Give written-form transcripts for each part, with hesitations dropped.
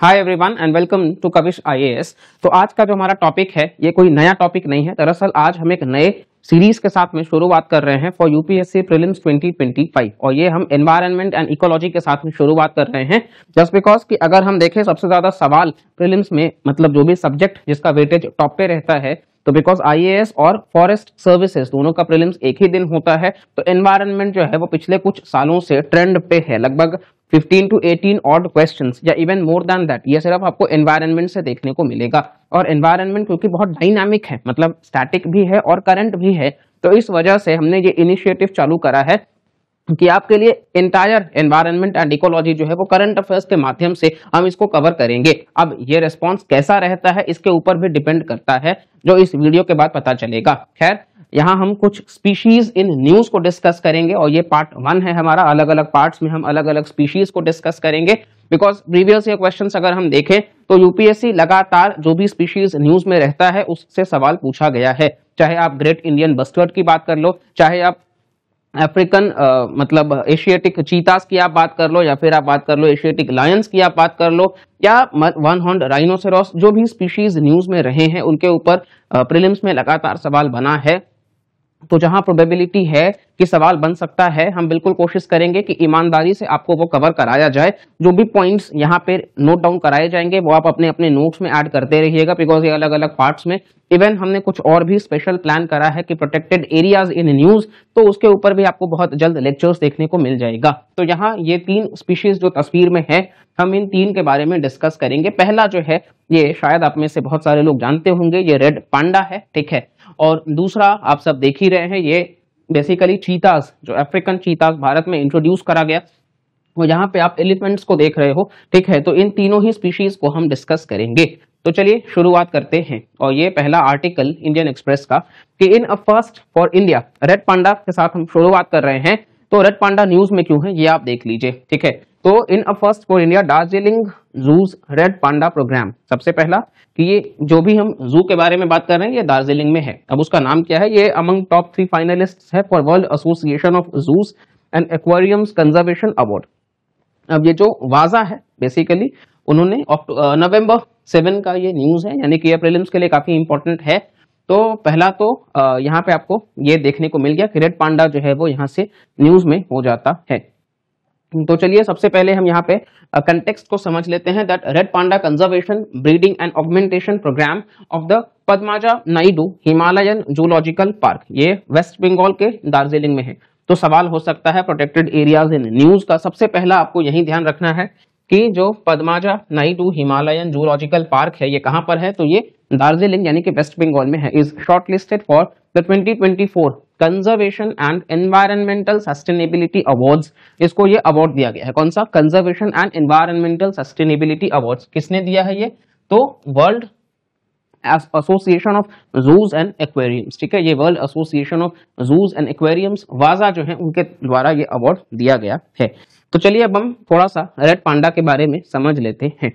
Hi everyone and welcome to Kavish IAS. तो आज का जो हमारा टॉपिक है ये कोई नया टॉपिक नहीं है। दरअसल आज हम एक नए सीरीज के साथ में शुरुआत कर रहे हैं फॉर यूपीएससी प्रीलिम्स 2025 और ये हम एनवायरनमेंट एंड इकोलॉजी के साथ में शुरुआत कर रहे हैं जस्ट बिकॉज कि अगर हम देखें सबसे ज्यादा सवाल प्रीलिम्स में मतलब जो भी सब्जेक्ट जिसका वेटेज टॉप पे रहता है तो बिकॉज आईएएस और फॉरेस्ट सर्विसेज दोनों का प्रीलिम्स एक ही दिन होता है तो एनवायरनमेंट जो है वो पिछले कुछ सालों से ट्रेंड पे है। लगभग 15 to 18 ऑड क्वेश्चंस या इवन मोर देन दैट ये सिर्फ आपको एनवायरनमेंट से देखने को मिलेगा। और एनवायरनमेंट क्योंकि बहुत डायनामिक है मतलब स्टैटिक भी है और करंट भी है तो इस वजह से हमने ये इनिशिएटिव चालू करा है कि आपके लिए एंटायर एनवायरनमेंट एंड इकोलॉजी जो है वो करंट अफेयर्स के माध्यम से हम इसको कवर करेंगे। अब ये रिस्पॉन्स कैसा रहता है इसके ऊपर भी डिपेंड करता है जो इस वीडियो के बाद पता चलेगा। खैर यहाँ हम कुछ स्पीशीज इन न्यूज को डिस्कस करेंगे और ये पार्ट 1 है हमारा। अलग अलग पार्ट्स में हम अलग अलग स्पीशीज को डिस्कस करेंगे बिकॉज प्रीवियस ईयर क्वेश्चंस अगर हम देखें तो यूपीएससी लगातार जो भी स्पीशीज न्यूज में रहता है उससे सवाल पूछा गया है। चाहे आप ग्रेट इंडियन बस्टर्ड की बात कर लो, चाहे आप अफ्रीकन मतलब एशियाटिक चीतास की आप बात कर लो या फिर आप बात कर लो एशियाटिक लायंस की आप बात कर लो या वन हॉर्न राइनोसेरोस, जो भी स्पीशीज न्यूज में रहे हैं उनके ऊपर प्रीलिम्स में लगातार सवाल बना है। तो जहां प्रोबेबिलिटी है कि सवाल बन सकता है हम बिल्कुल कोशिश करेंगे कि ईमानदारी से आपको वो कवर कराया जाए। जो भी पॉइंट्स यहाँ पे नोट डाउन कराए जाएंगे वो आप अपने अपने नोट्स में ऐड करते रहिएगा बिकॉज ये अलग अलग पार्ट्स में इवन हमने कुछ और भी स्पेशल प्लान करा है कि प्रोटेक्टेड एरियाज इन न्यूज, तो उसके ऊपर भी आपको बहुत जल्द लेक्चर्स देखने को मिल जाएगा। तो यहाँ ये 3 स्पीशीज जो तस्वीर में है हम इन 3 के बारे में डिस्कस करेंगे। पहला जो है ये शायद आप में से बहुत सारे लोग जानते होंगे, ये रेड पांडा है, ठीक है। और दूसरा आप सब देख ही रहे हैं ये बेसिकली चीतास, जो अफ्रीकन चीतास भारत में इंट्रोड्यूस करा गया वो यहाँ पे आप एलिफेंट्स को देख रहे हो, ठीक है। तो इन तीनों ही स्पीशीज को हम डिस्कस करेंगे। तो चलिए शुरुआत करते हैं और ये पहला आर्टिकल इंडियन एक्सप्रेस का कि in a first for India, red panda के साथ हम शुरुआत कर रहे हैं। तो रेड पांडा न्यूज में क्यों है ये आप देख लीजिए, ठीक है। तो in a first for India Darjeeling zoo's red panda programme. सबसे पहला कि ये जो भी हम जू के बारे में बात कर रहे हैं ये दार्जिलिंग में है। अब उसका नाम क्या है, ये अमंग टॉप 3 फाइनलिस्ट है for world Association of juice and aquariums conservation award. अब ये जो वाजा है बेसिकली उन्होंने नवंबर 7 का ये न्यूज है, यानी कि ये प्रीलिम्स के लिए काफी इंपॉर्टेंट है। तो पहला तो यहाँ पे आपको ये देखने को मिल गया कि रेड पांडा जो है वो यहाँ से न्यूज में हो जाता है। तो चलिए सबसे पहले हम यहाँ पे कंटेक्स्ट को समझ लेते हैं that red panda conservation breeding and augmentation program of the Padmaja Naidu Himalayan Zoological Park, ये वेस्ट बंगाल के दार्जिलिंग में है। तो सवाल हो सकता है प्रोटेक्टेड एरियाज इन न्यूज का। सबसे पहला आपको यही ध्यान रखना है कि जो Padmaja Naidu Himalayan Zoological park है ये कहां पर है, तो ये दार्जिलिंग यानी कि वेस्ट बंगाल में है। Is shortlisted for the 2024 conservation and environmental sustainability awards. इसको ये अवार्ड दिया गया है, कौन सा, conservation and environmental sustainability awards. किसने दिया है ये, तो World Association of Zoos and Aquariums, ठीक है। ये World Association of Zoos and Aquariums वाजा जो है उनके द्वारा ये अवार्ड दिया गया है। तो चलिए अब हम थोड़ा सा रेड पांडा के बारे में समझ लेते हैं।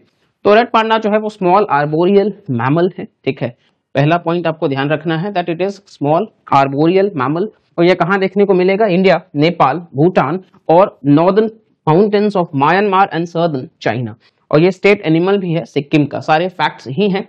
तो रेड पांडा जो है वो स्मॉल आर्बोरियल मैमल है, ठीक है। पहला पॉइंट आपको ध्यान रखना है that it is small arboreal mammal. और ये कहाँ देखने को मिलेगा, इंडिया, नेपाल, भूटान और northern mountains of Myanmar and southern China. और ये स्टेट एनिमल भी है सिक्किम का। सारे फैक्ट्स ही हैं।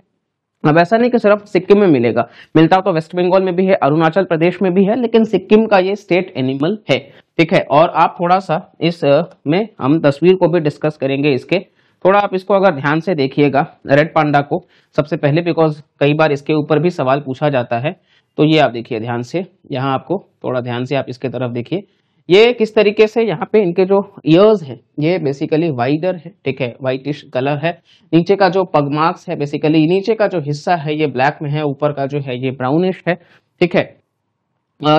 अब ऐसा नहीं कि सिर्फ सिक्किम में मिलेगा, मिलता तो वेस्ट बंगाल में भी है, अरुणाचल प्रदेश में भी है, लेकिन सिक्किम का ये स्टेट एनिमल है, ठीक है। और आप थोड़ा सा इस में हम तस्वीर को भी डिस्कस करेंगे इसके, थोड़ा आप इसको अगर ध्यान से देखिएगा रेड पांडा को सबसे पहले, बिकॉज कई बार इसके ऊपर भी सवाल पूछा जाता है। तो ये आप देखिए ध्यान से, यहाँ आपको थोड़ा ध्यान से आप इसके तरफ देखिए, ये किस तरीके से यहाँ पे इनके जो ईयर्स है ये बेसिकली वाइडर है, ठीक है, व्हाइटिश कलर है। नीचे का जो पग मार्क्स है बेसिकली नीचे का जो हिस्सा है ये ब्लैक में है, ऊपर का जो है ये ब्राउनिश है, ठीक है।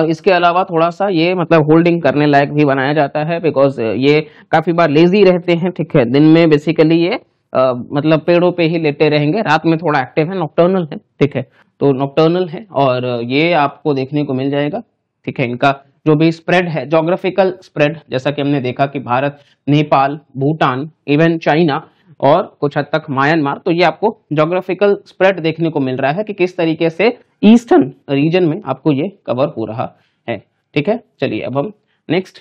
इसके अलावा थोड़ा सा ये मतलब होल्डिंग करने लायक भी बनाया जाता है बिकॉज ये काफी बार लेजी रहते हैं, ठीक है। दिन में बेसिकली ये मतलब पेड़ों पे ही लेटे रहेंगे, रात में थोड़ा एक्टिव है, नॉक्टर्नल है, ठीक है। तो नॉक्टर्नल है और ये आपको देखने को मिल जाएगा, ठीक है। इनका जो भी स्प्रेड है, जोग्राफिकल स्प्रेड, जैसा कि हमने देखा कि भारत, नेपाल, भूटान, इवन चाइना और कुछ हद तक म्यांमार, तो ये आपको जोग्राफिकल स्प्रेड देखने को मिल रहा है कि किस तरीके से ईस्टर्न रीजन में आपको ये कवर हो रहा है, ठीक है। चलिए अब हम नेक्स्ट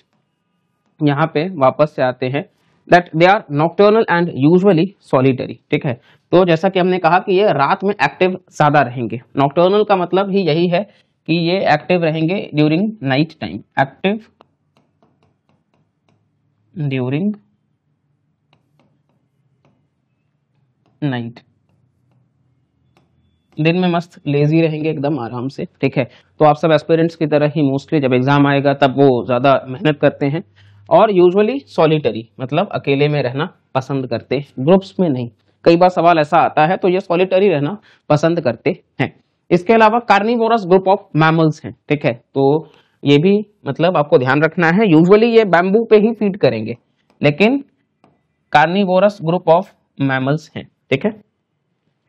यहाँ पे वापस से आते हैं that they are nocturnal and usually solitary. ठीक है, तो जैसा कि हमने कहा कि ये रात में एक्टिव ज्यादा रहेंगे। नॉक्टर्नल का मतलब ही यही है कि ये एक्टिव रहेंगे during night time, active during night. दिन में मस्त लेजी रहेंगे एकदम आराम से। ठीक है, तो आप सब एस्पिरेंट्स की तरह ही मोस्टली जब एग्जाम आएगा तब वो ज्यादा मेहनत करते हैं और यूजुअली सॉलिटरी मतलब अकेले में रहना पसंद करते हैं, ग्रुप्स में नहीं। कई बार सवाल ऐसा आता है, तो ये सॉलिटरी रहना पसंद करते हैं। इसके अलावा कार्निवोरस ग्रुप ऑफ मैमल्स हैं। ठीक है, तो ये भी मतलब आपको ध्यान रखना है, यूजुअली ये बैम्बू पे ही फीड करेंगे, लेकिन कार्निवोरस ग्रुप ऑफ मैमल्स हैं। ठीक है,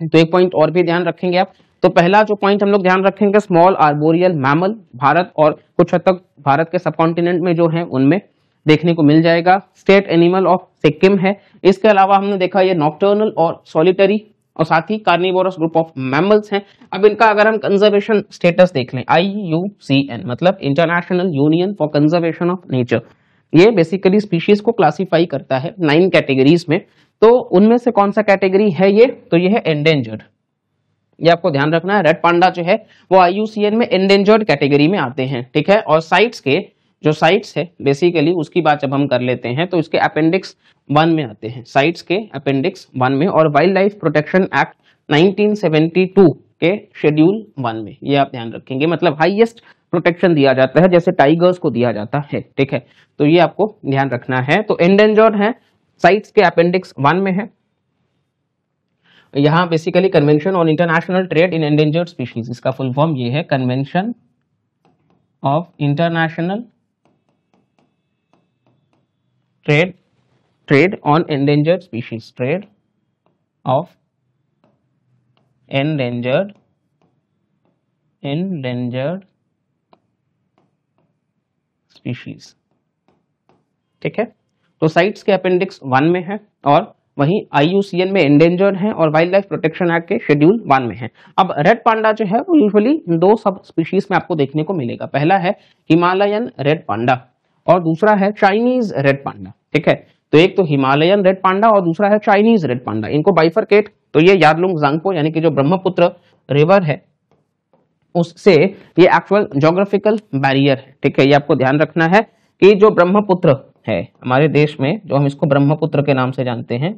तो एक पॉइंट और भी ध्यान रखेंगे आप। तो पहला जो पॉइंट हम लोग ध्यान रखेंगे, स्मॉल आर्बोरियल मैमल भारत और कुछ हद तक भारत के सबकॉन्टिनेंट में जो है उनमें देखने को मिल जाएगा। स्टेट एनिमल ऑफ सिक्किम है। इसके अलावा हमने देखा ये नॉक्टर्नल और सॉलिटरी और साथ ही कार्निवोरस ग्रुप ऑफ मैमल्स हैं। अब इनका अगर हम कंजर्वेशन स्टेटस देख लें, IUCN मतलब international union for conservation of nature, ये बेसिकली स्पीशीज को क्लासिफाई करता है 9 कैटेगरीज में। तो उनमें से कौन सा कैटेगरी है ये, तो ये है एंडेंजर्ड। ये आपको ध्यान रखना है, रेड पांडा जो है वो IUCN में एंडेंजर्ड कैटेगरी में आते हैं। ठीक है, और साइट्स के जो साइट्स है बेसिकली उसकी बात जब हम कर लेते हैं तो इसके अपेंडिक्स 1 में आते हैं, साइट्स के अपेंडिक्स 1 में, और वाइल्ड लाइफ प्रोटेक्शन एक्ट 1972 के शेड्यूल 1 में। ये आप ध्यान रखेंगे, मतलब हाईएस्ट प्रोटेक्शन दिया जाता है जैसे टाइगर्स को दिया जाता है। ठीक है, तो ये आपको ध्यान रखना है। तो एंडेंजर्ड है, साइट्स के अपेंडिक्स 1 में है। यहां basically convention on international trade in endangered species, इसका फुल फॉर्म ये है, convention of international trade on endangered species, trade off endangered species. ठीक है, तो साइट्स के अपेंडिक्स 1 में है और वहीं IUCN में एंडेंजर्ड है और वाइल्ड लाइफ प्रोटेक्शन एक्ट के शेड्यूल 1 में है। अब रेड पांडा जो है वो यूजुअली 2 सब स्पीशीज में आपको देखने को मिलेगा। पहला है हिमालयन रेड पांडा और दूसरा है चाइनीज रेड पांडा। ठीक है, तो एक तो हिमालयन रेड पांडा और दूसरा है चाइनीज रेड पांडा। इनको बाइफरकेट, तो ये यारलुंग जांगपो यानी कि जो ब्रह्मपुत्र रिवर है उससे ये एक्चुअल ज्योग्राफिकल बैरियर है। ठीक है, ये आपको ध्यान रखना है कि जो ब्रह्मपुत्र है हमारे देश में, जो हम इसको ब्रह्मपुत्र के नाम से जानते हैं।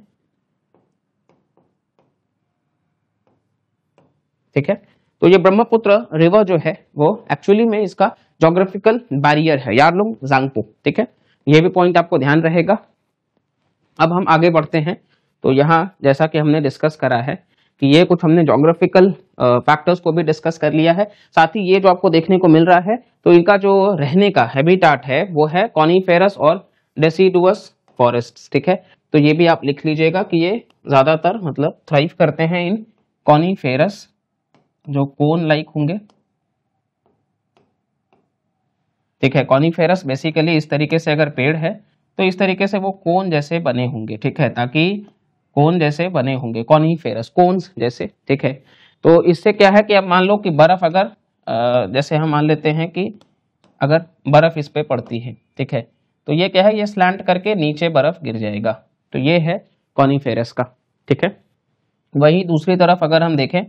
ठीक है, तो ये ब्रह्मपुत्र रिवर जो है वो एक्चुअली में इसका ज्योग्राफिकल बैरियर है, यारलुंग जांगपो। ठीक है, ये भी पॉइंट आपको ध्यान रहेगा। अब हम आगे बढ़ते हैं, तो यहाँ जैसा कि हमने डिस्कस करा है कि ये कुछ हमने ज्योग्राफिकल फैक्टर्स को भी डिस्कस कर लिया है, साथ ही ये जो आपको देखने को मिल रहा है तो इनका जो रहने का हैबिटाट है वो है कॉनिफेरस और डेसिडुअस फॉरेस्ट। ठीक है, तो ये भी आप लिख लीजिएगा कि ये ज्यादातर मतलब थ्राइव करते हैं इन कॉनिफेरस, जो कोन लाइक होंगे। ठीक है, कॉनिफेरस बेसिकली इस तरीके से अगर पेड़ है तो इस तरीके से वो कोन जैसे बने होंगे। ठीक है, ताकि कोन जैसे बने होंगे, कॉनिफेरस कोन्स जैसे। ठीक है, तो इससे क्या है कि अब मान लो कि बर्फ अगर जैसे हम मान लेते हैं कि अगर बर्फ इस पे पड़ती है, ठीक है, तो ये क्या है, ये स्लैंट करके नीचे बर्फ गिर जाएगा। तो ये है कॉनिफेरस का। ठीक है, वही दूसरी तरफ अगर हम देखें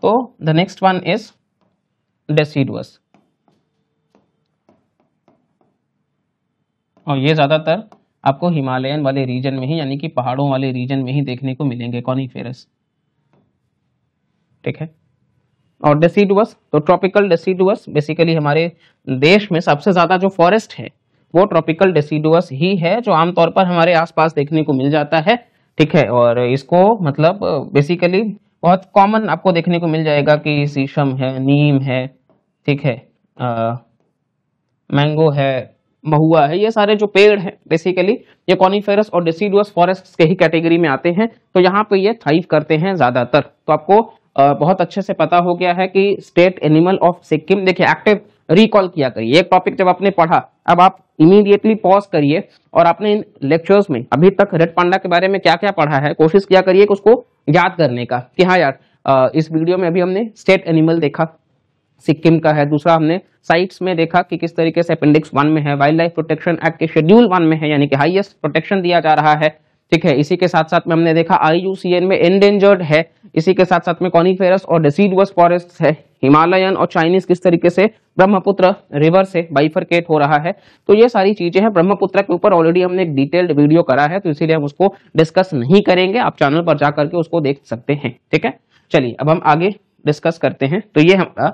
तो the next one is deciduous, और ये ज्यादातर आपको हिमालयन वाले रीजन में ही यानी कि पहाड़ों वाले रीजन में ही देखने को मिलेंगे कॉनिफेरस। ठीक है, और डेसिडुअस, तो ट्रॉपिकल डेसिडुअस बेसिकली हमारे देश में सबसे ज्यादा जो फॉरेस्ट है वो ट्रॉपिकल डेसिडुअस ही है, जो आमतौर पर हमारे आसपास देखने को मिल जाता है। ठीक है, और इसको मतलब बेसिकली बहुत कॉमन आपको देखने को मिल जाएगा कि शीशम है, नीम है, ठीक है, मैंगो है, महुआ है, ये सारे जो पेड़ हैं बेसिकली ये कॉनिफेरस और डेसिडुअस फॉरेस्ट के ही कैटेगरी में आते हैं। तो यहाँ पे ये थ्राइव करते हैं ज्यादातर। तो आपको बहुत अच्छे से पता हो गया है कि स्टेट एनिमल ऑफ सिक्किम, देखिए एक्टिव रिकॉल किया करिए। एक टॉपिक जब आपने पढ़ा, अब आप इमीडिएटली पॉज करिए और आपने इन लेक्चर्स में अभी तक रेड पांडा के बारे में क्या क्या पढ़ा है, कोशिश किया करिए कि उसको याद करने का, कि हाँ यार इस वीडियो में अभी हमने स्टेट एनिमल देखा, सिक्किम का है। दूसरा हमने साइट्स में देखा कि किस तरीके से अपेंडिक्स 1 में है, वाइल्ड लाइफ प्रोटेक्शन एक्ट के शेड्यूल 1 में है, यानी कि हाईएस्ट प्रोटेक्शन दिया जा रहा है। ठीक है, इसी के साथ साथ में हमने देखा IUCN में एंडेंजर्ड है, इसी के साथ साथ में कॉनिफेरस और डिसीडुअस फॉरेस्ट है, हिमालयन और चाइनीज किस तरीके से ब्रह्मपुत्र रिवर से बाइफरकेट हो रहा है। तो ये सारी चीजें हैं। ब्रह्मपुत्र के ऊपर ऑलरेडी हमने एक डिटेल्ड वीडियो करा है, तो इसीलिए हम उसको डिस्कस नहीं करेंगे, आप चैनल पर जाकर के उसको देख सकते हैं। ठीक है, चलिए अब हम आगे डिस्कस करते हैं। तो ये हमारा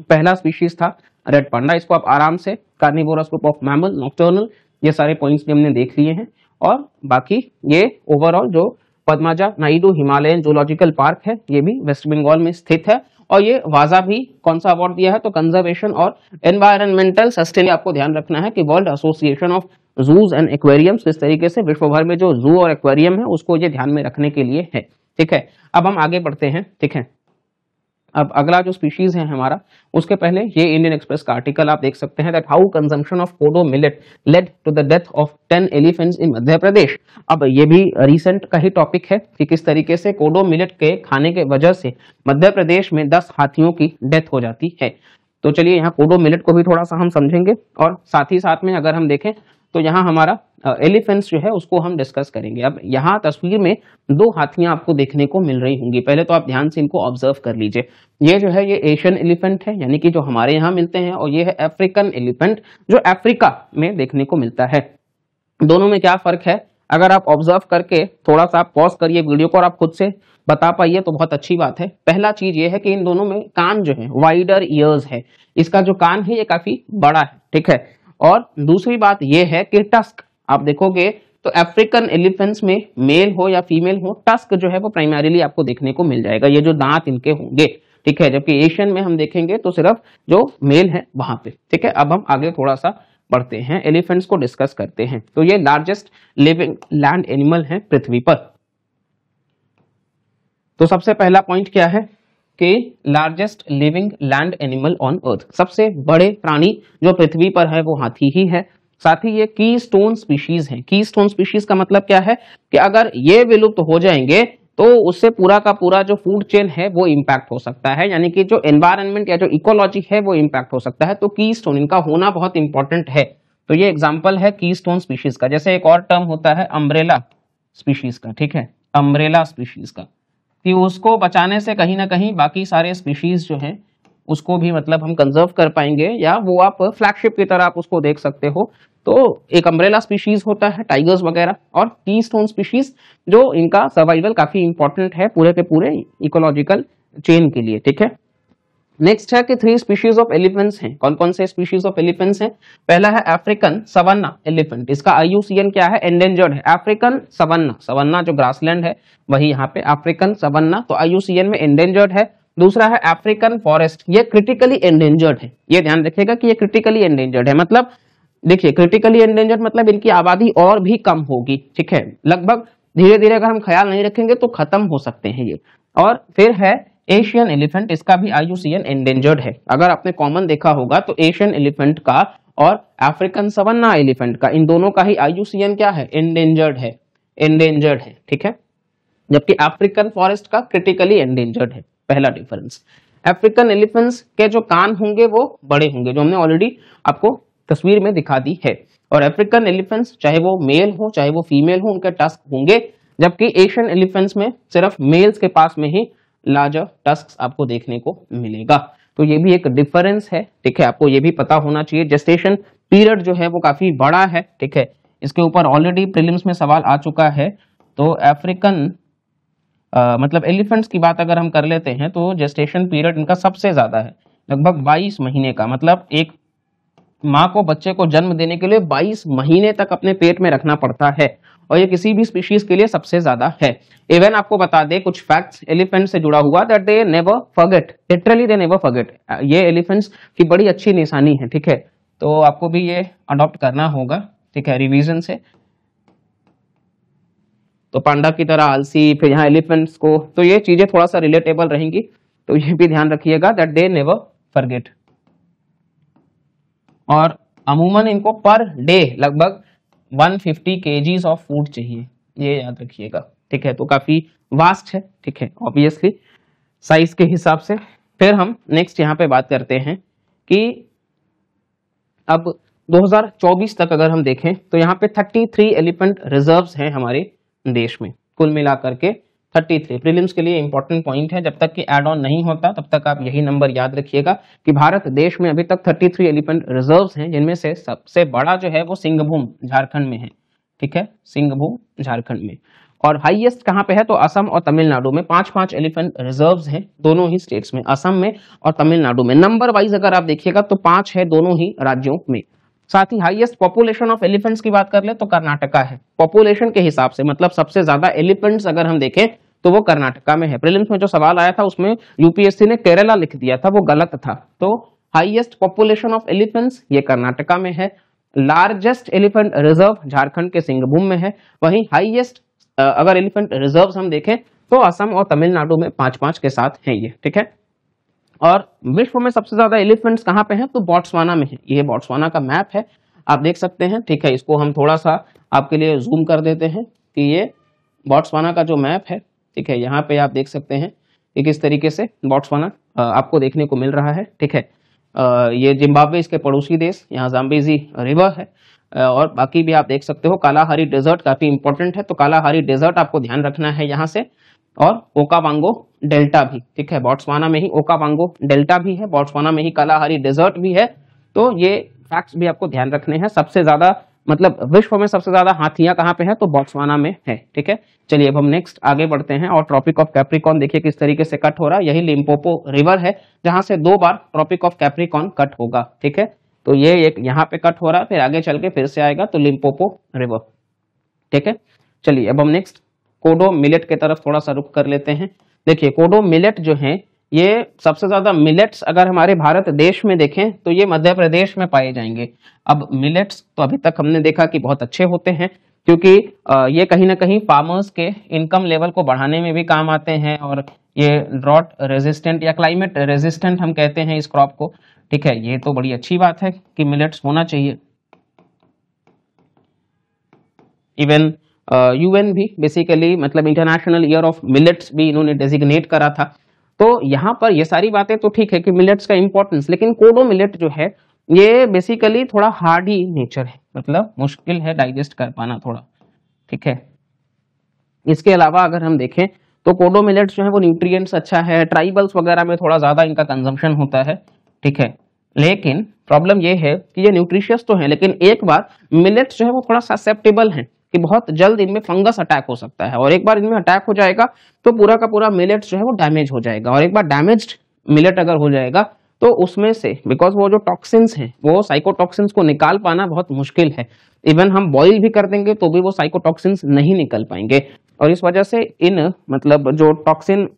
पहला स्पीशीज था रेड पांडा, इसको आप आराम से carnivorous group of mammal, nocturnal, ये सारे पॉइंट्स भी हमने देख लिए हैं। और बाकी ये ओवरऑल जो Padmaja Naidu Himalayan Zoological park है, ये भी वेस्ट बंगाल में स्थित है। और ये वाजा भी कौन सा अवार्ड दिया है, तो कंजर्वेशन और एनवायरमेंटल सस्टेन, आपको ध्यान रखना है कि World Association of Zoos and Aquariums, इस तरीके से विश्व भर में जो जू और एक्वेरियम है उसको ये ध्यान में रखने के लिए है। ठीक है, अब हम आगे बढ़ते हैं। ठीक है, अब अगला जो स्पीशीज है हमारा, उसके पहले ये इंडियन एक्सप्रेस का आर्टिकल आप देख सकते हैं, that how consumption of kodo millet led to the death of 10 elephants in Madhya Pradesh. अब ये भी रिसेंट का ही टॉपिक है कि किस तरीके से कोडो मिलेट के खाने के वजह से मध्य प्रदेश में 10 हाथियों की डेथ हो जाती है। तो चलिए यहाँ कोडो मिलेट को भी थोड़ा सा हम समझेंगे, और साथ ही साथ में अगर हम देखें तो यहाँ हमारा एलिफेंट्स जो है उसको हम डिस्कस करेंगे। अब यहाँ तस्वीर में 2 हाथियां आपको देखने को मिल रही होंगी, पहले तो आप ध्यान से इनको ऑब्जर्व कर लीजिए। ये जो है ये एशियन एलिफेंट है, यानी कि जो हमारे यहाँ मिलते हैं, और ये है अफ्रीकन एलिफेंट जो अफ्रीका में देखने को मिलता है। दोनों में क्या फर्क है, अगर आप ऑब्जर्व करके थोड़ा सा आप पॉज करिए वीडियो को और आप खुद से बता पाइए तो बहुत अच्छी बात है। पहला चीज ये है कि इन दोनों में कान जो है वाइडर ईयर्स है, इसका जो कान है ये काफी बड़ा है। ठीक है, और दूसरी बात ये है कि टस्क आप देखोगे तो अफ्रीकन एलिफेंट्स में मेल हो या फीमेल हो, टस्क जो है वो प्राइमरीली आपको देखने को मिल जाएगा, ये जो दांत इनके होंगे। ठीक है, जबकि एशियन में हम देखेंगे तो सिर्फ जो मेल है वहां पे। ठीक है, अब हम आगे थोड़ा सा बढ़ते हैं, एलिफेंट्स को डिस्कस करते हैं। तो ये लार्जेस्ट लिविंग लैंड एनिमल है पृथ्वी पर। तो सबसे पहला पॉइंट क्या है कि largest living land animal on earth, सबसे बड़े प्राणी जो पृथ्वी पर है वो हाथी ही है। साथ ही ये की स्टोन स्पीशीज है। की स्टोन स्पीशीज का मतलब क्या है कि अगर ये विलुप्त हो जाएंगे तो उससे पूरा का पूरा जो फूड चेन है वो इम्पैक्ट हो सकता है, यानी कि जो एनवायरनमेंट या जो इकोलॉजी है वो इम्पैक्ट हो सकता है। तो की स्टोन इनका होना बहुत इंपॉर्टेंट है। तो ये एग्जाम्पल है की स्टोन स्पीशीज का। जैसे एक और टर्म होता है अम्ब्रेला स्पीशीज का। ठीक है, अम्ब्रेला स्पीशीज का, कि उसको बचाने से कहीं ना कहीं बाकी सारे स्पीशीज जो हैं उसको भी मतलब हम कंजर्व कर पाएंगे, या वो आप फ्लैगशिप की तरह आप उसको देख सकते हो। तो एक अम्ब्रेला स्पीशीज होता है टाइगर्स वगैरह, और की स्टोन स्पीशीज जो इनका सर्वाइवल काफी इंपॉर्टेंट है पूरे के पूरे इकोलॉजिकल चेन के लिए। ठीक है, नेक्स्ट है कि 3 स्पीशीज ऑफ एलिफेंट्स हैं। कौन कौन से स्पीशीज ऑफ एलिफेंट्स हैं? पहला है अफ्रीकन सवन्ना एलिफेंट, इसका IUCN क्या है, एंडेंजर्ड है। अफ्रीकन सवन्ना, सवन्ना जो ग्रासलैंड है वही यहाँ पे अफ्रीकन सवन्ना, तो IUCN में एंडेंजर्ड है। दूसरा है अफ्रीकन फॉरेस्ट, ये क्रिटिकली एंडेंजर्ड है। ये ध्यान रखिएगा कि ये क्रिटिकली एंडेंजर्ड है, मतलब देखिए क्रिटिकली एंडेंजर्ड मतलब इनकी आबादी और भी कम होगी। ठीक है, लगभग धीरे धीरे अगर हम ख्याल नहीं रखेंगे तो खत्म हो सकते हैं ये। और फिर है एशियन एलिफेंट, इसका भी IUCN एंडेंजर्ड है। अगर आपने कॉमन देखा होगा तो एशियन एलिफेंट का और अफ्रीकन सवन्ना एलिफेंट का, इन दोनों का ही IUCN क्या है, एंडेंजर्ड है, एंडेंजर्ड है। ठीक है, जबकि अफ्रीकन फॉरेस्ट का क्रिटिकली एंडेंजर्ड है। पहला डिफरेंस, अफ्रीकन एलिफेंट्स के जो कान होंगे वो बड़े होंगे, जो हमने ऑलरेडी आपको तस्वीर में दिखा दी है। और अफ्रीकन एलिफेंट्स चाहे वो मेल हो चाहे वो फीमेल हो, उनके टस्क होंगे, जबकि एशियन एलिफेंट्स में सिर्फ मेल्स के पास में ही लार्जर टस्क आपको देखने को मिलेगा। तो ये भी एक डिफरेंस है। ठीक है, आपको ये भी पता होना चाहिए। जेस्टेशन पीरियड जो है वो काफी बड़ा है। ठीक है, इसके ऊपर ऑलरेडी प्रीलिम्स में सवाल आ चुका है। तो अफ्रीकन मतलब एलिफेंट्स की बात अगर हम कर लेते हैं तो जेस्टेशन पीरियड इनका सबसे ज्यादा है, लगभग 22 महीने का। मतलब एक माँ को बच्चे को जन्म देने के लिए 22 महीने तक अपने पेट में रखना पड़ता है, और ये किसी भी स्पीशीज के लिए सबसे ज्यादा है। इवन आपको बता दे कुछ फैक्ट्स एलिफेंट से जुड़ा हुआ, that they never forget, literally they never forget. ये एलिफेंट्स की बड़ी अच्छी निशानी है। ठीक है, तो आपको भी ये अडॉप्ट करना होगा। ठीक है, रिवीजन से। तो पांडा की तरह आलसी, फिर यहाँ एलिफेंट्स को, तो ये चीजें थोड़ा सा रिलेटेबल रहेंगी, तो ये भी ध्यान रखिएगा दैट दे नेवर फॉरगेट। और अमूमन इनको पर डे लगभग 150 kgs ऑफ फूड चाहिए, ये याद रखिएगा। ठीक है, तो काफी वास्ट है। ठीक है, ऑब्वियसली साइज के हिसाब से। फिर हम नेक्स्ट यहाँ पे बात करते हैं कि अब 2024 तक अगर हम देखें तो यहाँ पे 33 एलिफेंट रिजर्व्स हैं हमारे देश में, कुल मिलाकर के 33। प्रीलिम्स के लिए इंपॉर्टेंट पॉइंट है, जब तक कि एड ऑन नहीं होता तब तक आप यही नंबर याद रखिएगा कि भारत देश में अभी तक 33 एलिफेंट रिजर्व्स हैं, जिनमें से सबसे बड़ा जो है वो सिंहभूम झारखंड में है। ठीक है, सिंहभूम झारखंड में। और हाईएस्ट कहाँ पे है तो असम और तमिलनाडु में 5-5 एलिफेंट रिजर्व्स हैं दोनों ही स्टेट्स में, असम में और तमिलनाडु में। नंबर वाइज अगर आप देखिएगा तो 5 है दोनों ही राज्यों में। साथ ही हाईएस्ट पॉपुलेशन ऑफ एलिफेंट्स की बात कर ले तो कर्नाटका है, पॉपुलेशन के हिसाब से, मतलब सबसे ज्यादा एलिफेंट्स अगर हम देखें तो वो कर्नाटका में है। प्रीलिम्स में जो सवाल आया था उसमें यूपीएससी ने केरला लिख दिया था, वो गलत था। तो हाईएस्ट पॉपुलेशन ऑफ एलिफेंट्स ये कर्नाटका में है। लार्जेस्ट एलिफेंट रिजर्व झारखंड के सिंहभूम में है। वहीं हाईएस्ट अगर एलिफेंट रिजर्व्स हम देखें तो असम और तमिलनाडु में 5-5 के साथ हैं ये। ठीक है, और विश्व में सबसे ज्यादा एलिफेंट्स कहाँ पे हैं तो बोट्सवाना में है। ये बोट्सवाना का मैप है, आप देख सकते हैं। ठीक है, इसको हम थोड़ा सा आपके लिए जूम कर देते हैं कि ये बोट्सवाना का जो मैप है, ठीक है, यहाँ पे आप देख सकते हैं कि किस तरीके से बोट्सवाना आपको देखने को मिल रहा है। ठीक है, ये जिम्बाब्वे इसके पड़ोसी देश, यहाँ जाम्बेजी रिवर है, और बाकी भी आप देख सकते हो। कालाहारी डेजर्ट काफी इंपॉर्टेंट है, तो कालाहारी डेजर्ट आपको ध्यान रखना है यहाँ से, और ओकावांगो डेल्टा भी। ठीक है, बोट्सवाना में ही ओकावांगो डेल्टा भी है, बोट्सवाना में ही कालाहारी डेजर्ट भी है। तो ये फैक्ट्स भी आपको ध्यान रखने हैं। सबसे ज्यादा मतलब विश्व में सबसे ज्यादा हाथियां कहाँ पे है तो बोट्सवाना में है। ठीक है, चलिए अब हम नेक्स्ट आगे बढ़ते हैं। और ट्रॉपिक ऑफ कैप्रिकॉर्न देखिए किस तरीके से कट हो रहा है। यही लिम्पोपो रिवर है जहां से 2 बार ट्रॉपिक ऑफ कैप्रिकॉर्न कट होगा। ठीक है, तो ये एक यहाँ पे कट हो रहा है, फिर आगे चल के फिर से आएगा तो लिम्पोपो रिवर। ठीक है, चलिए अब हम नेक्स्ट कोडो मिलेट के तरफ थोड़ा सा रुख कर लेते हैं। देखिए कोडो मिलेट जो है, ये सबसे ज्यादा मिलेट्स अगर हमारे भारत देश में देखें तो ये मध्य प्रदेश में पाए जाएंगे। अब मिलेट्स तो अभी तक हमने देखा कि बहुत अच्छे होते हैं, क्योंकि ये कहीं ना कहीं फार्मर्स के इनकम लेवल को बढ़ाने में भी काम आते हैं, और ये ड्रॉट रेजिस्टेंट या क्लाइमेट रेजिस्टेंट हम कहते हैं इस क्रॉप को। ठीक है, ये तो बड़ी अच्छी बात है कि मिलेट्स होना चाहिए। इवन यूएन भी बेसिकली मतलब इंटरनेशनल ईयर ऑफ मिलेट्स भी इन्होंने डेजिग्नेट करा था। तो यहाँ पर ये सारी बातें तो ठीक है कि मिलेट्स का इंपॉर्टेंस, लेकिन कोडो मिलेट जो है ये बेसिकली थोड़ा हार्डी नेचर है, मतलब मुश्किल है डाइजेस्ट कर पाना थोड़ा। ठीक है, इसके अलावा अगर हम देखें तो कोडो मिलेट्स जो है वो न्यूट्रिएंट्स अच्छा है, ट्राइबल्स वगैरह में थोड़ा ज्यादा इनका कंजम्पशन होता है। ठीक है, लेकिन प्रॉब्लम ये है कि ये न्यूट्रिशियस तो है, लेकिन एक बार मिलेट्स जो है वो थोड़ा ससेप्टेबल है कि बहुत जल्द इनमें फंगस अटैक हो सकता है, और एक बार इनमें अटैक हो जाएगा तो पूरा का पूरा मिलेट्स जो है वो डैमेज हो जाएगा। और एक बार डैमेज्ड मिलेट अगर हो जाएगा तो उसमें से बिकॉज वो जो टॉक्सिन्स हैं वो साइकोटॉक्सिन्स को निकाल पाना बहुत मुश्किल है। इवन हम बॉइल भी कर देंगे तो भी वो साइकोटॉक्सिन्स नहीं निकल पाएंगे, और इस वजह से इन मतलब जो टॉक्सिन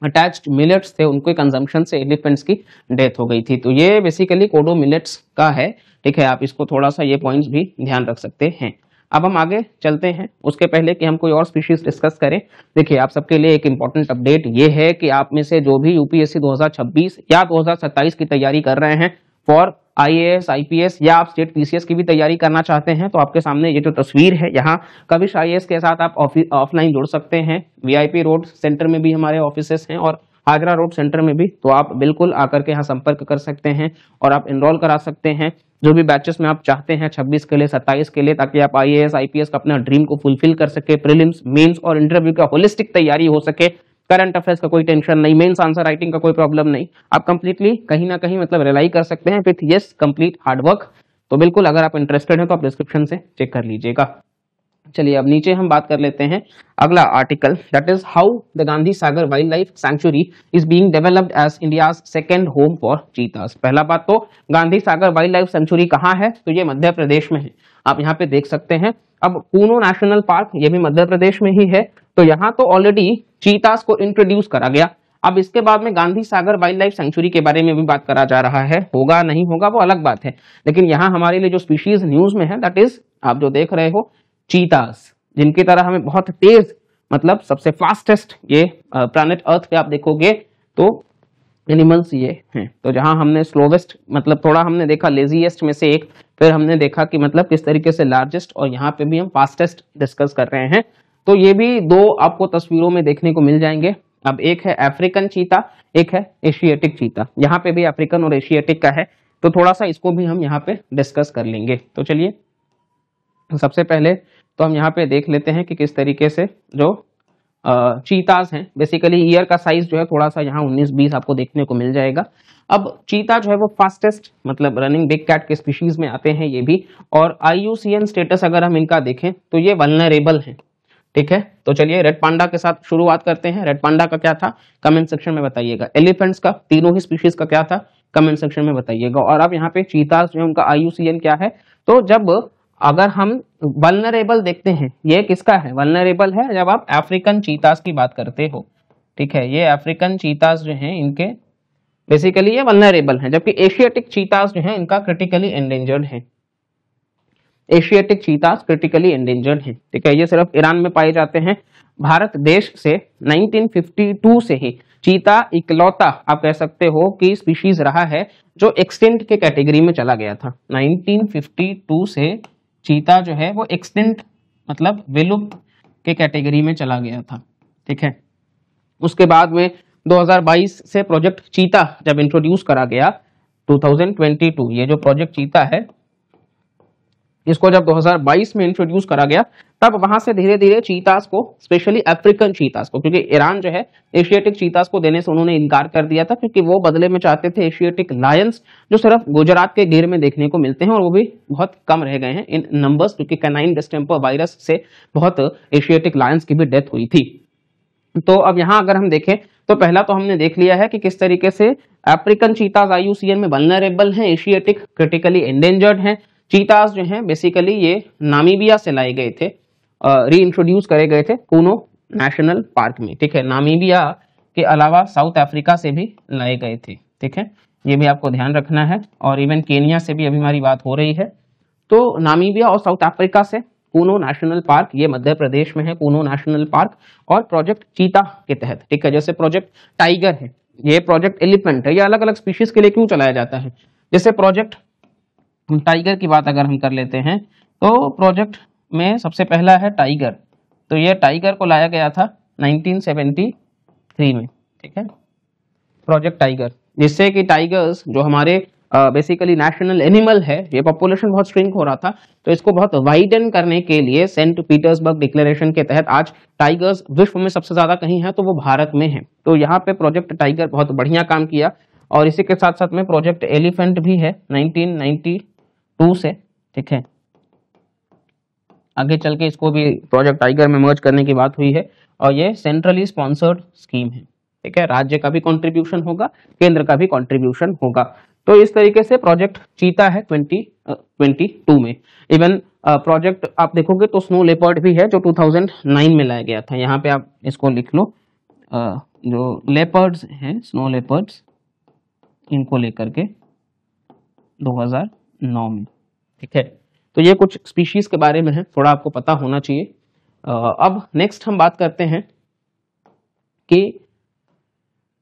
अटैच्ड मिलेट्स थे उनके कंजम्पशन से एलिफेंट्स की डेथ हो गई थी। तो ये बेसिकली कोडो मिलेट्स का है। ठीक है, आप इसको थोड़ा सा ये पॉइंट्स भी ध्यान रख सकते हैं। अब हम आगे चलते हैं, उसके पहले कि हम कोई और स्पीशीज डिस्कस करें, देखिए आप सबके लिए एक इंपॉर्टेंट अपडेट ये है कि आप में से जो भी यूपीएससी 2026 या 2027 की तैयारी कर रहे हैं फॉर आईएएस आईपीएस, या आप स्टेट पीसीएस की भी तैयारी करना चाहते हैं, तो आपके सामने ये जो तस्वीर है, यहाँ कविश आईएएस के साथ आप ऑफलाइन जुड़ सकते हैं। वीआईपी रोड सेंटर में भी हमारे ऑफिसेस हैं और हाजरा रोड सेंटर में भी, तो आप बिल्कुल आकर के यहाँ संपर्क कर सकते हैं और आप एनरोल करा सकते हैं जो भी बैचेस में आप चाहते हैं 26 के लिए 27 के लिए, ताकि आप आईएएस आईपीएस का अपना ड्रीम को फुलफिल कर सके। प्रीलिम्स मेंस और इंटरव्यू का होलिस्टिक तैयारी हो सके, करंट अफेयर्स का कोई टेंशन नहीं, मेंस आंसर राइटिंग का कोई प्रॉब्लम नहीं, आप कंप्लीटली कहीं ना कहीं मतलब रिलाई कर सकते हैं विथ यस कंप्लीट हार्डवर्क। तो बिल्कुल अगर आप इंटरेस्टेड हैं तो आप डिस्क्रिप्शन से चेक कर लीजिएगा। चलिए अब नीचे हम बात कर लेते हैं अगला article, that is how the Gandhi Sagar wildlife sanctuary is being developed as India's second home for cheetahs. पहला बात तो Gandhi Sagar wildlife sanctuary कहाँ है, तो ये मध्य प्रदेश में है, आप यहाँ पे देख सकते हैं। अब कूनो नेशनल पार्क ये भी मध्य प्रदेश में ही है, तो यहाँ तो ऑलरेडी चीतास को इंट्रोड्यूस करा गया। अब इसके बाद में Gandhi Sagar wildlife century के बारे में भी बात करा जा रहा है, होगा नहीं होगा वो अलग बात है, लेकिन यहाँ हमारे लिए जो स्पीशीज न्यूज में है दैट इज आप जो देख रहे हो चीतास, जिनकी तरह हमें बहुत तेज मतलब सबसे फास्टेस्ट ये प्लैनेट अर्थ पे आप देखोगे तो एनिमल्स ये हैं। तो जहां हमने स्लोवेस्ट मतलब थोड़ा हमने देखा लेजीएस्ट में से एक, फिर हमने देखा कि मतलब किस तरीके से लार्जेस्ट, और यहाँ पे भी हम फास्टेस्ट डिस्कस कर रहे हैं। तो ये भी 2 आपको तस्वीरों में देखने को मिल जाएंगे। अब एक है अफ्रीकन चीता, एक है एशियाटिक चीता। यहाँ पे भी अफ्रीकन और एशियाटिक का है, तो थोड़ा सा इसको भी हम यहाँ पे डिस्कस कर लेंगे। तो चलिए सबसे पहले तो हम यहाँ पे देख लेते हैं कि किस तरीके से जो चीताज हैं, बेसिकली ईयर का साइज जो है थोड़ा सा यहाँ 19-20 आपको देखने को मिल जाएगा। अब चीता जो है वो फास्टेस्ट मतलब रनिंग बिग कैट के स्पीशीज में आते हैं ये भी, और IUCN स्टेटस अगर हम इनका देखें तो ये वल्नरेबल हैं। ठीक है, तो चलिए रेड पांडा के साथ शुरुआत करते हैं। रेड पांडा का क्या था कमेंट सेक्शन में बताइएगा। एलिफेंट्स का, तीनों ही स्पीशीज का क्या था कमेंट सेक्शन में बताइएगा। और अब यहाँ पे चीताज जो है उनका IUCN क्या है, तो जब अगर हम वल्नरेबल देखते हैं, ये किसका है वल्नरेबल है जब आप अफ्रीकन चीताज की बात करते हो। ठीक है, ये अफ्रीकन चीताज जो हैं इनके बेसिकली ये वल्नरेबल हैं, जबकि एशियाटिक चीताज जो हैं इनका क्रिटिकली एंडेंजर्ड है। एशियाटिक चीताज क्रिटिकली एंडेंजर्ड हैं। ठीक है, ये सिर्फ ईरान में पाए जाते हैं। भारत देश से 1952 से ही चीता इकलौता आप कह सकते हो कि स्पीशीज रहा है जो एक्सटिंक्ट के कैटेगरी में चला गया था। 1952 से चीता जो है वो एक्सटिंक्ट मतलब विलुप्त के कैटेगरी में चला गया था। ठीक है, उसके बाद में 2022 से प्रोजेक्ट चीता जब इंट्रोड्यूस करा गया 2022, ये जो प्रोजेक्ट चीता है इसको जब 2022 में इंट्रोड्यूस करा गया, तब वहां से धीरे धीरे चीतास को, स्पेशली अफ्रीकन चीतास को, क्योंकि ईरान जो है एशियाटिक चीतास को देने से उन्होंने इनकार कर दिया था, क्योंकि वो बदले में चाहते थे एशियाटिक लायंस जो सिर्फ गुजरात के गिर में देखने को मिलते हैं, और वो भी बहुत कम रह गए हैं इन नंबर्स, क्योंकि कैनाइन डिस्टेंपर वायरस से बहुत एशियाटिक लायंस की भी डेथ हुई थी। तो अब यहाँ अगर हम देखें तो पहला तो हमने देख लिया है कि किस तरीके से अफ्रीकन चीताज IUCN में वल्नरेबल हैं, एशियाटिक क्रिटिकली एंडेंजर्ड हैं। चीताज जो हैं बेसिकली ये नामीबिया से लाए गए थे, री इंट्रोड्यूस करे गए थे कूनो नेशनल पार्क में। ठीक है, नामीबिया के अलावा साउथ अफ्रीका से भी लाए गए थे। ठीक है, ये भी आपको ध्यान रखना है, और इवन केनिया से भी अभी हमारी बात हो रही है। तो नामीबिया और साउथ अफ्रीका से कूनो नेशनल पार्क, ये मध्य प्रदेश में है कूनो नेशनल पार्क, और प्रोजेक्ट चीता के तहत। ठीक है, जैसे प्रोजेक्ट टाइगर है, ये प्रोजेक्ट एलिफेंट है, ये अलग अलग स्पीशीज के लिए क्यों चलाया जाता है। जैसे प्रोजेक्ट टाइगर की बात अगर हम कर लेते हैं तो प्रोजेक्ट में सबसे पहला है टाइगर, तो ये टाइगर को लाया गया था 1973 में। ठीक है, प्रोजेक्ट टाइगर, जिससे कि टाइगर्स जो हमारे बेसिकली नेशनल एनिमल है, ये पॉपुलेशन बहुत श्रिंक हो रहा था, तो इसको बहुत वाइडन करने के लिए सेंट पीटर्सबर्ग डिक्लेरेशन के तहत आज टाइगर्स विश्व में सबसे ज्यादा कहीं है तो वो भारत में है। तो यहाँ पे प्रोजेक्ट टाइगर बहुत बढ़िया काम किया, और इसी के साथ साथ में प्रोजेक्ट एलिफेंट भी है 1992 से। ठीक है, आगे चल के इसको भी प्रोजेक्ट टाइगर में मर्ज करने की बात हुई है, और ये सेंट्रली स्पॉन्सर्ड स्कीम है। ठीक है, राज्य का भी कंट्रीब्यूशन होगा, केंद्र का भी कंट्रीब्यूशन होगा। तो इस तरीके से प्रोजेक्ट चीता है 2022 में। इवन प्रोजेक्ट आप देखोगे तो स्नो लेपर्ड भी है जो 2009 में लाया गया था। यहाँ पे आप इसको लिख लो, जो लेपर्ड्स हैं, स्नो लेपर्ड्स, इनको लेकर के 2009 में। ठीक है, तो ये कुछ स्पीशीज के बारे में है, थोड़ा आपको पता होना चाहिए। अब नेक्स्ट हम बात करते हैं कि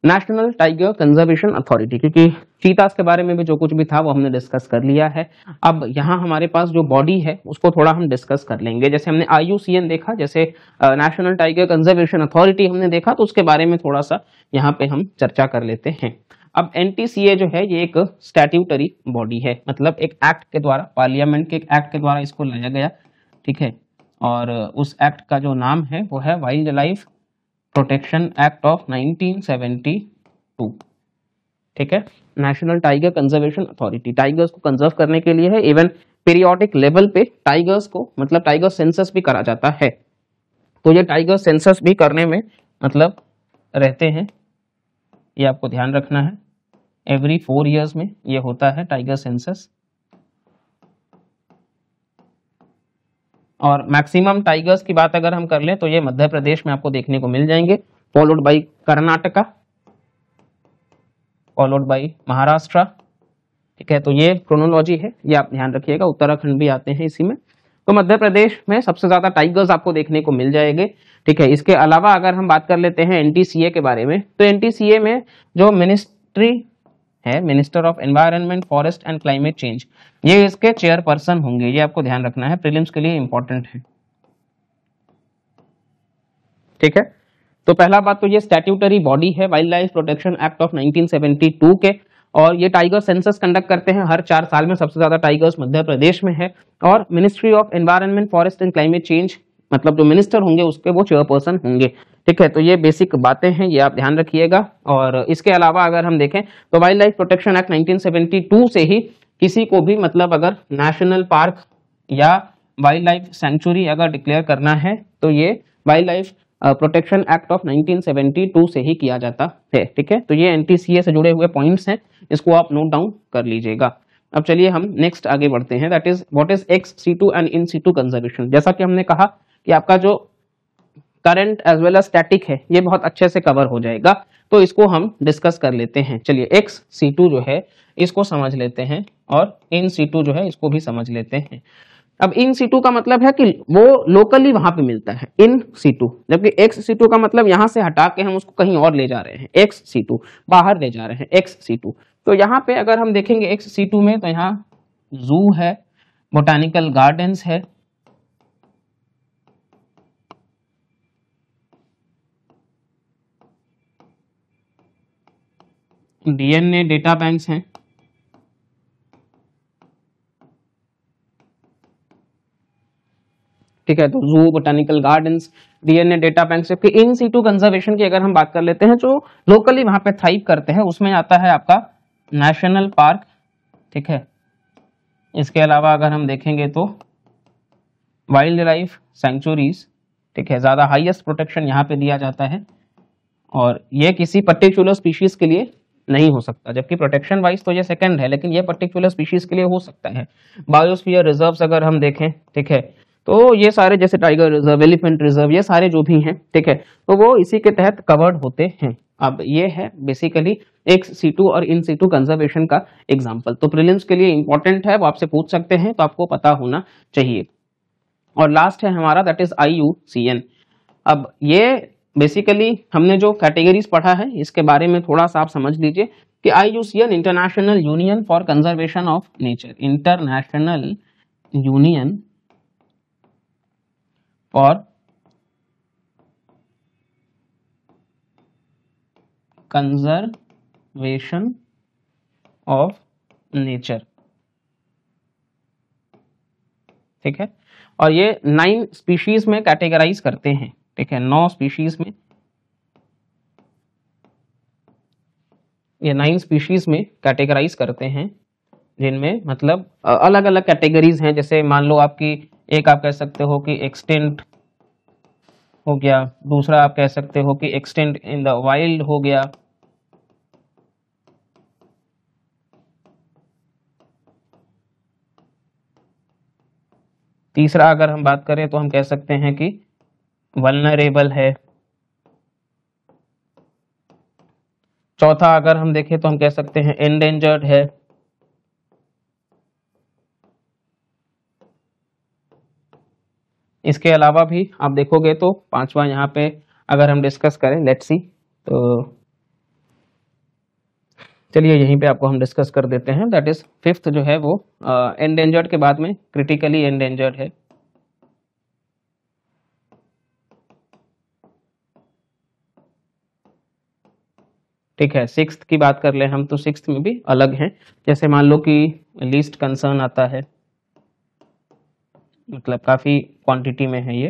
नेशनल टाइगर कंजर्वेशन अथॉरिटी, क्योंकि चीतास के बारे में भी जो कुछ भी था वो हमने डिस्कस कर लिया है। अब यहाँ हमारे पास जो बॉडी है उसको थोड़ा हम डिस्कस कर लेंगे। जैसे हमने IUCN देखा, जैसे नेशनल टाइगर कंजर्वेशन अथॉरिटी हमने देखा, तो उसके बारे में थोड़ा सा यहाँ पे हम चर्चा कर लेते हैं। अब NTCA जो है ये एक स्टैट्यूटरी बॉडी है, मतलब एक एक्ट के द्वारा, पार्लियामेंट के एक एक्ट के द्वारा इसको लाया गया। ठीक है, और उस एक्ट का जो नाम है वो है wild life protection act of 1972। ठीक है, national tiger conservation authority tigers को कंजर्व करने के लिए है। इवन पीरियोडिक लेवल पे टाइगर्स को मतलब टाइगर सेंसस भी करा जाता है, तो ये टाइगर सेंसस भी करने में मतलब रहते हैं, ये आपको ध्यान रखना है। एवरी 4 years में ये होता है टाइगर सेंसस, और मैक्सिमम टाइगर्स की बात अगर हम कर लें तो ये मध्य प्रदेश में आपको देखने को मिल जाएंगे, followed by Karnataka, followed by Maharashtra. ठीक है, तो ये क्रोनोलॉजी है, ये आप ध्यान रखिएगा। उत्तराखंड भी आते हैं इसी में, तो मध्य प्रदेश में सबसे ज्यादा टाइगर्स आपको देखने को मिल जाएंगे। ठीक है, इसके अलावा अगर हम बात कर लेते हैं NTCA के बारे में, तो NTCA में जो मिनिस्ट्री है, minister of environment, forest and climate change, ये इसके चेयरपर्सन होंगे। ये आपको ध्यान रखना है, प्रीलिम्स के लिए इंपॉर्टेंट है। ठीक है, तो पहला बात तो ये स्टैट्यूटरी बॉडी है wild life protection act of 1972 के, और ये टाइगर सेंसस कंडक्ट करते हैं हर 4 साल में। सबसे ज्यादा टाइगर्स मध्य प्रदेश में है। और ministry of environment, forest and climate change, मतलब जो मिनिस्टर होंगे उसके वो चेयरपर्सन होंगे। ठीक है, तो ये बेसिक बातें हैं, ये आप ध्यान रखिएगा। और इसके अलावा अगर हम देखें तो वाइल्ड लाइफ प्रोटेक्शन एक्ट 1972 से ही किसी को भी मतलब अगर नेशनल पार्क या वाइल्ड लाइफ सेंचुरी अगर डिक्लेयर करना है तो ये wild life protection act of 1972 से ही किया जाता है। ठीक है, तो ये एनटीसीए से जुड़े हुए पॉइंट्स हैं, इसको आप नोट डाउन कर लीजिएगा। अब चलिए हम नेक्स्ट आगे बढ़ते हैं, that is what is ex situ and in situ conservation. जैसा कि हमने कहा कि आपका जो current as well as static है ये बहुत अच्छे से कवर हो जाएगा, तो इसको हम डिस्कस कर लेते हैं। चलिए एक्स सीटू जो है इसको समझ लेते हैं और इन सीटू जो है इसको भी समझ लेते हैं। अब इन सीटू का मतलब है कि वो लोकली वहां पे मिलता है इन सीटू, जबकि एक्स सीटू का मतलब यहां से हटा के हम उसको कहीं और ले जा रहे हैं, एक्स सीटू बाहर ले जा रहे हैं, एक्स सीटू। तो यहाँ पे अगर हम देखेंगे एक्स सीटू में तो यहाँ जू है, बोटानिकल गार्डन्स है, डीएनए डेटा बैंक्स हैं, ठीक है, तो जू, botanical gardens, DNA data bank. जबकि इन सीटू कंजर्वेशन की अगर हम बात कर लेते हैं जो लोकली वहां पे थ्राइव करते हैं उसमें आता है आपका नेशनल पार्क। ठीक है, इसके अलावा अगर हम देखेंगे तो वाइल्ड लाइफ सेंचुरीज। ठीक है, ज्यादा हाईएस्ट प्रोटेक्शन यहाँ पे दिया जाता है और ये किसी पर्टिकुलर स्पीशीज के लिए नहीं हो सकता, जबकि प्रोटेक्शन वाइज तो ये सेकंड है, लेकिन ये पर्टिकुलर स्पीशीज के लिए हो सकता है। बायोस्फीयर रिजर्व्स अगर हम देखें, ठीक है, तो ये सारे जैसे टाइगर रिजर्व, एलिफेंट रिजर्व, ये सारे जो भी हैं, ठीक है, तो वो इसी के तहत कवर्ड होते हैं। अब ये है बेसिकली एक्स सीटू और इन सीटू कंजर्वेशन का एग्जांपल। तो प्रीलिम्स के लिए इंपॉर्टेंट है, वो आपसे पूछ सकते हैं, तो आपको पता होना चाहिए। और लास्ट है हमारा दैट इज IUCN। अब ये बेसिकली हमने जो कैटेगरीज पढ़ा है इसके बारे में थोड़ा सा आप समझ लीजिए कि IUCN international union for conservation of nature, international union for conservation of nature. ठीक है, और ये 9 स्पीशीज में कैटेगराइज करते हैं। ठीक है, 9 स्पीशीज में, ये 9 स्पीशीज में कैटेगराइज करते हैं, जिनमें मतलब अलग अलग कैटेगरीज हैं। जैसे मान लो आपकी एक आप कह सकते हो कि एक्सटेंट हो गया, दूसरा आप कह सकते हो कि एक्सटेंट इन द वाइल्ड हो गया, तीसरा अगर हम बात करें तो हम कह सकते हैं कि वल्नरेबल है, चौथा अगर हम देखें तो हम कह सकते हैं एंडेंजर्ड है, इसके अलावा भी आप देखोगे तो पांचवा यहाँ पे अगर हम डिस्कस करें, लेट्स सी, तो चलिए यहीं पे आपको हम डिस्कस कर देते हैं, दैट इज 5th जो है वो एंडेंजर्ड के बाद में क्रिटिकली एंडेंजर्ड है। ठीक है, 6th की बात कर ले हम तो 6th में भी अलग हैं, जैसे मान लो कि लीस्ट कंसर्न आता है, मतलब काफी क्वांटिटी में है ये।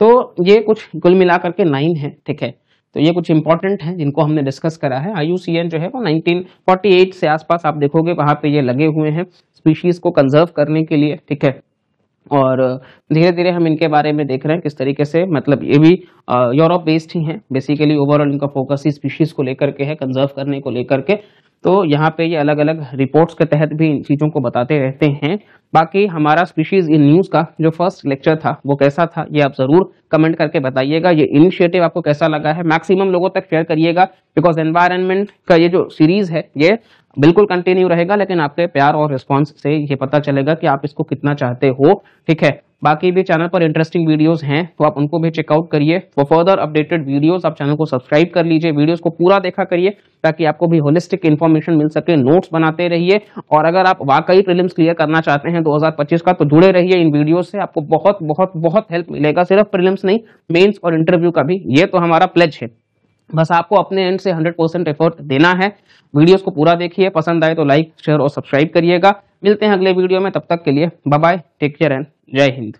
तो ये कुछ कुल मिलाकर के 9 है। ठीक है, तो ये कुछ इंपॉर्टेंट है जिनको हमने डिस्कस करा है। IUCN जो है वो 1948 से आसपास आप देखोगे वहां पे ये लगे हुए हैं स्पीशीज को कंजर्व करने के लिए। ठीक है, और धीरे धीरे हम इनके बारे में देख रहे हैं किस तरीके से, मतलब ये भी यूरोप बेस्ड ही हैं बेसिकली, ओवरऑल इनका फोकस ही स्पीशीज को लेकर के है, कंजर्व करने को लेकर के। तो यहाँ पे ये अलग अलग रिपोर्ट्स के तहत भी इन चीजों को बताते रहते हैं। बाकी हमारा स्पीशीज इन न्यूज का जो फर्स्ट लेक्चर था वो कैसा था ये आप जरूर कमेंट करके बताइएगा। ये इनिशिएटिव आपको कैसा लगा है, मैक्सिमम लोगों तक शेयर करिएगा, बिकॉज एनवायरनमेंट का ये जो सीरीज है ये बिल्कुल कंटिन्यू रहेगा, लेकिन आपके प्यार और रिस्पॉन्स से ये पता चलेगा कि आप इसको कितना चाहते हो। ठीक है, बाकी भी चैनल पर इंटरेस्टिंग वीडियोस हैं तो आप उनको भी चेकआउट करिए। फॉर फर्दर अपडेटेड वीडियोस आप चैनल को सब्सक्राइब कर लीजिए, वीडियोस को पूरा देखा करिए ताकि आपको भी होलिस्टिक इन्फॉर्मेशन मिल सके। नोट्स बनाते रहिए और अगर आप वाकई प्रीलिम्स क्लियर करना चाहते हैं 2025 का तो जुड़े रहिए इन वीडियो से, आपको बहुत बहुत बहुत हेल्प मिलेगा। सिर्फ प्रीलिम्स नहीं, मेंस और इंटरव्यू का भी, ये तो हमारा प्लेज है। बस आपको अपने एंड से 100% एफर्ट देना है। वीडियोस को पूरा देखिए, पसंद आए तो लाइक शेयर और सब्सक्राइब करिएगा। मिलते हैं अगले वीडियो में, तब तक के लिए bye bye, take care and जय हिंद।